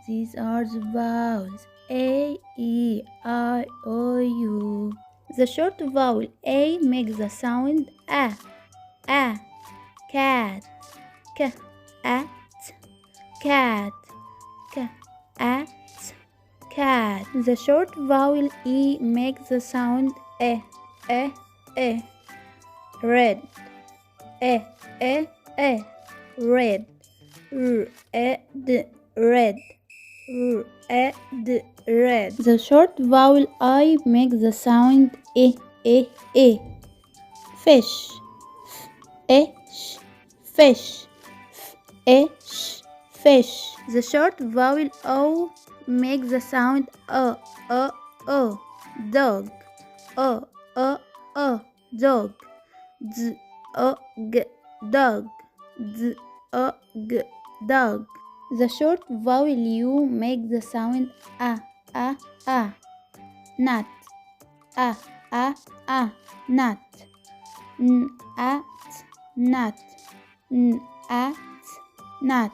These are the vowels A, E, I, O, U. The short vowel A makes the sound A. Cat, K, at, cat, K, at, cat. The short vowel E makes the sound E. Red, E, red. Red, red. The short vowel I makes the sound E. Fish, fish, fish. The short vowel O makes the sound O. Dog, dog. Dog, dog. The short vowel U makes the sound A. Nut, nut. Nut, nut.